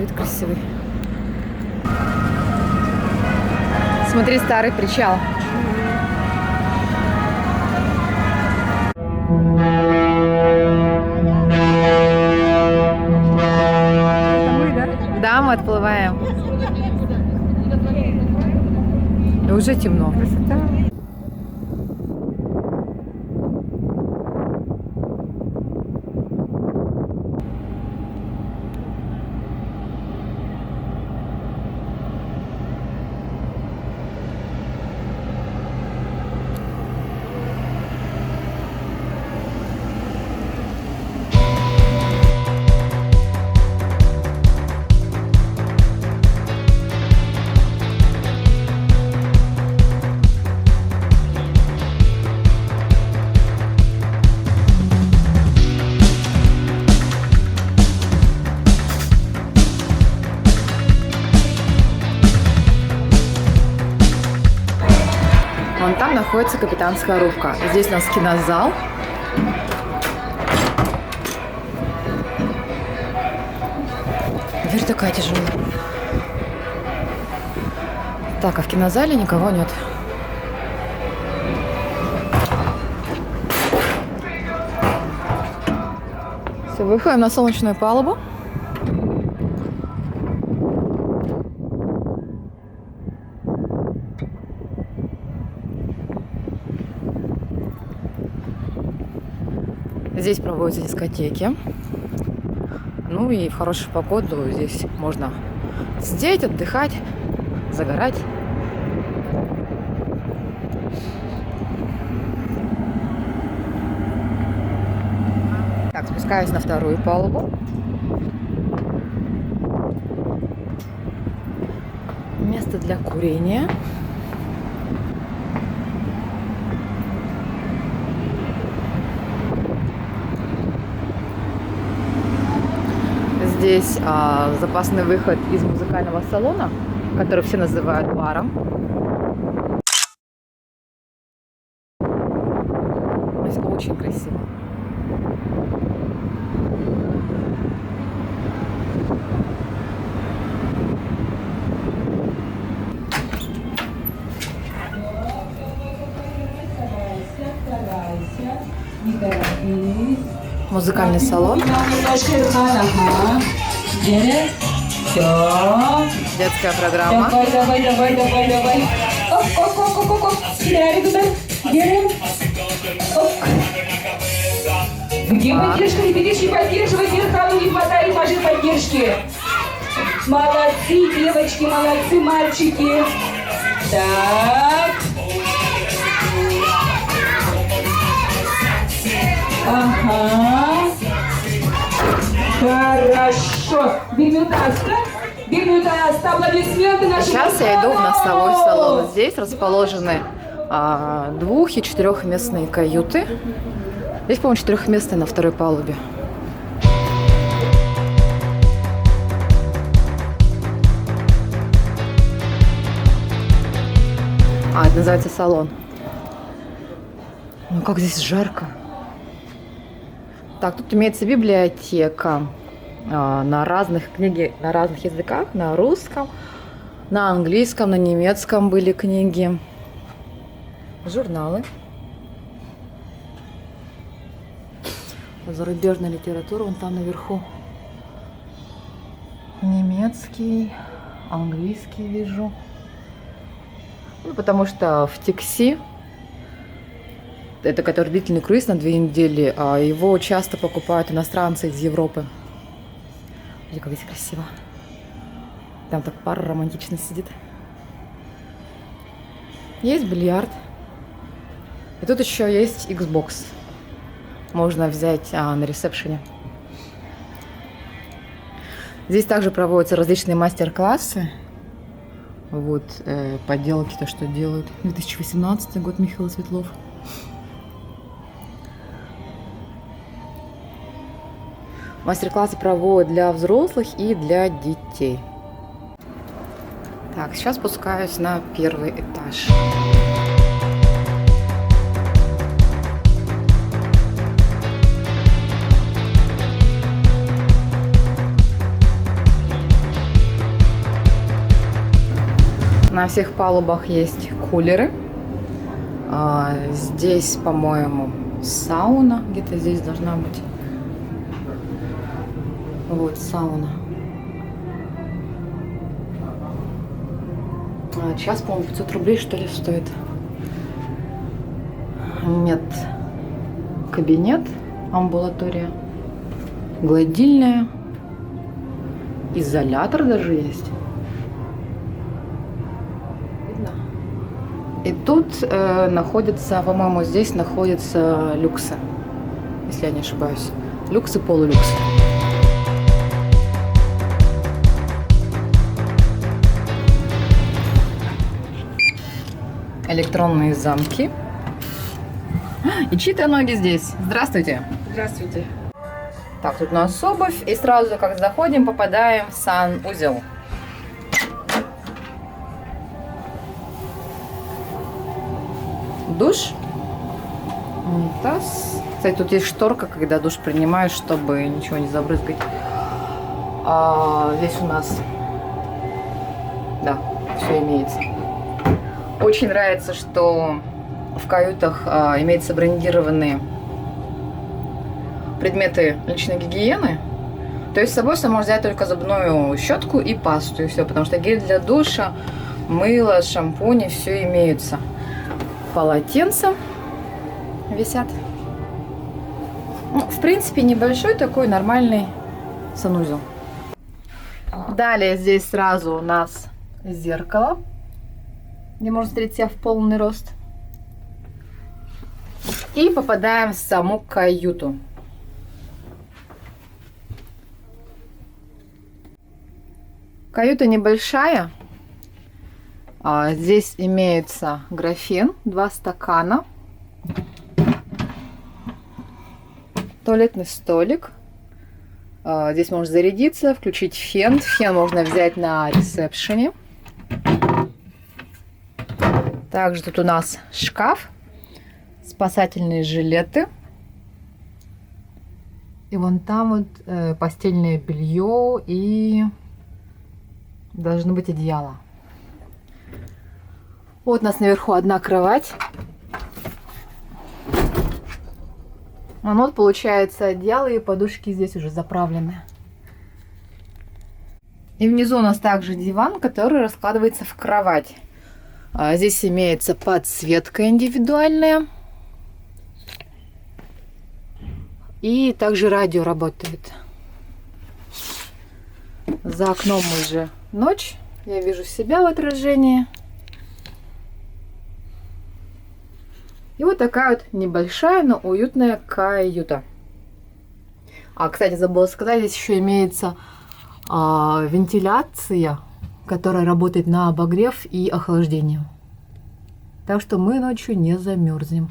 вид красивый. Смотри, старый причал. Это мы, да? Да, мы отплываем. И уже темно. Красота. Вон там находится капитанская рубка. Здесь у нас кинозал. Дверь такая тяжелая. Так, а в кинозале никого нет. Все, выходим на солнечную палубу. Здесь проводятся дискотеки. Ну и в хорошую погоду здесь можно сидеть, отдыхать, загорать. Так, спускаюсь на вторую палубу. Место для курения. Здесь запасный выход из музыкального салона, который все называют баром. Здесь очень красиво. Музыкальный салон. Детская программа. Давай. Оп. Где поддержка? Ребятишки, поддерживайте. Верхову не хватает вашей поддержки. Молодцы, девочки, молодцы, мальчики. Так. Ага. Хорошо. Бирмютас, аплодисменты нашим. Сейчас я иду в носовой салон. Здесь расположены 2- и 4-местные каюты. Здесь, по-моему, 4-местные на второй палубе. Это называется салон. Ну как здесь жарко. Так, тут имеется библиотека на разных книги, на разных языках, на русском, на английском, на немецком были книги, журналы, зарубежная литература, вон там наверху, немецкий, английский вижу, ну, потому что в Тикси, это который длительный круиз на 2 недели, его часто покупают иностранцы из Европы. Смотри, как здесь красиво. Там так пара романтично сидит. Есть бильярд. И тут еще есть Xbox. Можно взять на ресепшене. Здесь также проводятся различные мастер-классы. Вот поделки, то, что делают. 2018 год, Михаил Светлов. Мастер-классы проводят для взрослых и для детей. Так, сейчас спускаюсь на 1-й этаж. На всех палубах есть кулеры. Здесь, по-моему, сауна. Где-то здесь должна быть. Вот сауна. Час, по-моему, 500 рублей, что ли, стоит. Нет. Кабинет, амбулатория, гладильная, изолятор даже есть. Видно? И тут находится, по-моему, здесь находятся люксы, если я не ошибаюсь. Люксы, полулюксы. Электронные замки. И чьи-то ноги здесь. Здравствуйте. Здравствуйте. Так, тут у нас обувь. И сразу, как заходим, попадаем в санузел. Душ. Унитаз. Кстати, тут есть шторка, когда душ принимаешь, чтобы ничего не забрызгать. Здесь у нас... Да, все имеется. Очень нравится, что в каютах имеются брендированные предметы личной гигиены. То есть с собой можно взять только зубную щетку и пасту, и все. Потому что гель для душа, мыло, шампуни, все имеются. Полотенца висят. Ну, в принципе, небольшой такой нормальный санузел. Далее здесь сразу у нас зеркало, где можно смотреть себя в полный рост. И попадаем в саму каюту. Каюта небольшая. Здесь имеется графин, 2 стакана, туалетный столик. Здесь можно зарядиться, включить фен. Фен можно взять на ресепшене. Также тут у нас шкаф, спасательные жилеты. И вон там вот постельное белье и должно быть одеяло. Вот у нас наверху одна кровать. Вот получается одеяло и подушки здесь уже заправлены. И внизу у нас также диван, который раскладывается в кровать. Здесь имеется подсветка индивидуальная. И также радио работает. За окном уже ночь. Я вижу себя в отражении. И вот такая вот небольшая, но уютная каюта. Кстати, забыла сказать, здесь еще имеется вентиляция, которая работает на обогрев и охлаждение. Так что мы ночью не замерзнем.